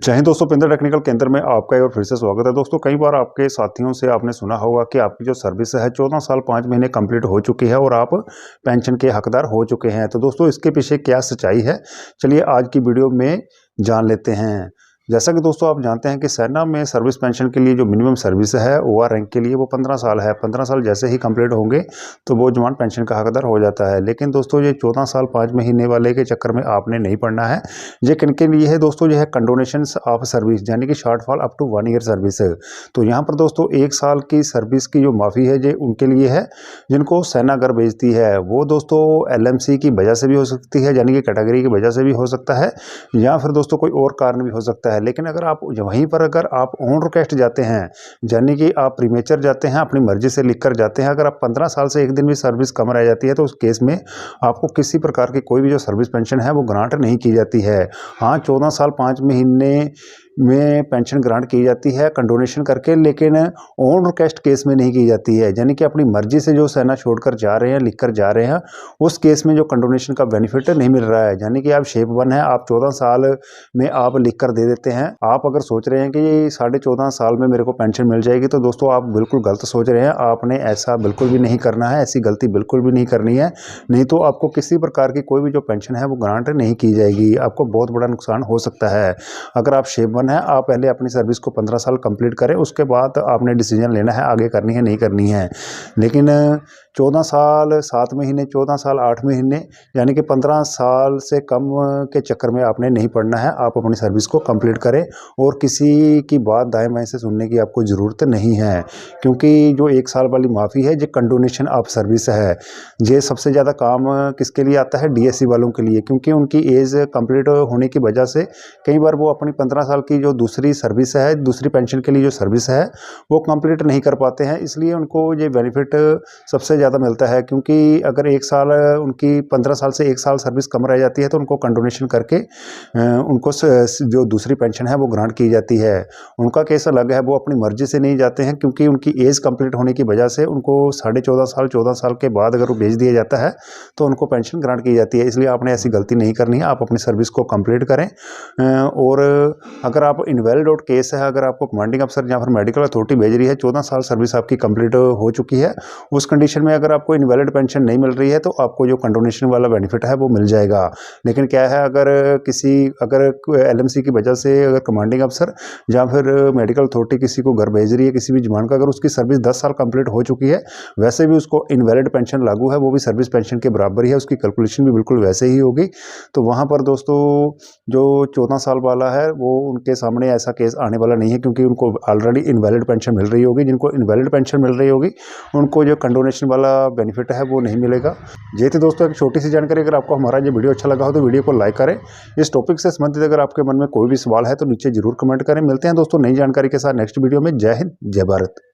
जय हिंद दोस्तों, पिंदर टेक्निकल केंद्र में आपका एक बार फिर से स्वागत है। दोस्तों, कई बार आपके साथियों से आपने सुना होगा कि आपकी जो सर्विस है 14 साल 5 महीने कंप्लीट हो चुकी है और आप पेंशन के हकदार हो चुके हैं। तो दोस्तों, इसके पीछे क्या सच्चाई है, चलिए आज की वीडियो में जान लेते हैं। जैसा कि दोस्तों आप जानते हैं कि सेना में सर्विस पेंशन के लिए जो मिनिमम सर्विस है ओआर रैंक के लिए वो 15 साल है। 15 साल जैसे ही कंप्लीट होंगे तो वो जवान पेंशन का हकदार हो जाता है। लेकिन दोस्तों, ये 14 साल 5 महीने वाले के चक्कर में आपने नहीं पड़ना है। ये किन के लिए है दोस्तों? ये है कंडोनेशन ऑफ सर्विस, यानी कि shortfall up to 1 year service. तो यहाँ पर दोस्तों 1 साल की सर्विस की जो माफ़ी है ये उनके लिए है जिनको सेना घर भेजती है। वो दोस्तों LMC की वजह से भी हो सकती है, यानी कि कैटेगरी की वजह से भी हो सकता है, या फिर दोस्तों कोई और कारण भी हो सकता है। लेकिन अगर आप वहीं पर अगर आप ऑन रिक्वेस्ट जाते हैं, यानी कि आप प्रीमेचर जाते हैं, अपनी मर्जी से लिख कर जाते हैं, अगर आप 15 साल से एक दिन भी सर्विस कम रह जाती है तो उस केस में आपको किसी प्रकार की कोई भी जो सर्विस पेंशन है वो ग्रांट नहीं की जाती है। हाँ, 14 साल 5 महीने में पेंशन ग्रांट की जाती है कंडोनेशन करके, लेकिन ऑन रिक्वेस्ट केस में नहीं की जाती है। यानी कि अपनी मर्जी से जो सेना छोड़कर जा रहे हैं, लिख कर जा रहे हैं, उस केस में जो कंडोनेशन का बेनिफिट नहीं मिल रहा है। यानी कि आप शेप 1 है, आप 14 साल में आप लिख कर दे देते हैं। आप अगर सोच रहे हैं कि 14.5 साल में मेरे को पेंशन मिल जाएगी, तो दोस्तों आप बिल्कुल गलत सोच रहे हैं। आपने ऐसा बिल्कुल भी नहीं करना है, ऐसी गलती बिल्कुल भी नहीं करनी है। नहीं तो आपको किसी प्रकार की कोई भी जो पेंशन है वो ग्रांट नहीं की जाएगी। आपको बहुत बड़ा नुकसान हो सकता है। अगर आप शेप 1 है, आप पहले अपनी सर्विस को 15 साल कंप्लीट करें, उसके बाद आपने डिसीजन लेना है आगे करनी है नहीं करनी है। लेकिन 14 साल 7 महीने, 14 साल 8 महीने, यानी कि 15 साल से कम के चक्कर में आपने नहीं पड़ना है। आप अपनी सर्विस को कंप्लीट करें और किसी की बात दाएं बाएं से सुनने की आपको ज़रूरत नहीं है, क्योंकि जो 1 साल वाली माफ़ी है ये कंडोनेशन ऑफ सर्विस है। ये सबसे ज़्यादा काम किसके लिए आता है? DSC वालों के लिए, क्योंकि उनकी एज कंप्लीट होने की वजह से कई बार वो अपनी 15 साल की जो दूसरी सर्विस है, दूसरी पेंशन के लिए जो सर्विस है वो कंप्लीट नहीं कर पाते हैं। इसलिए उनको ये बेनिफिट सबसे ज़्यादा मिलता है, क्योंकि अगर 1 साल उनकी 15 साल से 1 साल सर्विस कम रह जाती है तो उनको कंडोनेशन करके उनको जो दूसरी पेंशन है वो ग्रांट की जाती है। उनका केस अलग है, वो अपनी मर्जी से नहीं जाते हैं, क्योंकि उनकी एज कंप्लीट होने की वजह से उनको 14.5 साल 14 साल के बाद अगर वो भेज दिया जाता है तो उनको पेंशन ग्रांट की जाती है। इसलिए आपने ऐसी गलती नहीं करनी है, आप अपनी सर्विस को कंप्लीट करें। और अगर आप इनवैलिड आउट केस है, अगर आपको कमांडिंग अफसर या फिर मेडिकल अथॉरिटी भेज रही है, 14 साल सर्विस आपकी कंप्लीट हो चुकी है, उस कंडीशन में अगर आपको इनवैलिड पेंशन नहीं मिल रही है तो आपको जो कंडोनेशन वाला बेनिफिट है वो मिल जाएगा। लेकिन क्या है, अगर LMC की वजह से अगर कमांडिंग अफसर या फिर मेडिकल अथॉरिटी किसी को घर भेज रही है, किसी भी जवान का अगर उसकी सर्विस 10 साल कंप्लीट हो चुकी है, वैसे भी उसको इनवैलिड पेंशन लागू है, वो भी सर्विस पेंशन के बराबर ही है, उसकी कैलकुलेशन भी बिल्कुल वैसे ही होगी। तो वहाँ पर दोस्तों जो 14 साल वाला है वो उनके सामने ऐसा केस आने वाला नहीं है, क्योंकि उनको ऑलरेडी इनवैलिड पेंशन मिल रही होगी। जिनको इनवैलिड पेंशन मिल रही होगी उनको जो कंडोनेशन वाला बेनिफिट है वो नहीं मिलेगा। ये थी दोस्तों एक छोटी सी जानकारी। अगर आपको हमारा ये वीडियो अच्छा लगा हो तो वीडियो को लाइक करें। इस टॉपिक से संबंधित अगर आपके मन में कोई भी सवाल है तो नीचे जरूर कमेंट करें। मिलते हैं दोस्तों नई जानकारी के साथ नेक्स्ट वीडियो में। जय हिंद, जय भारत।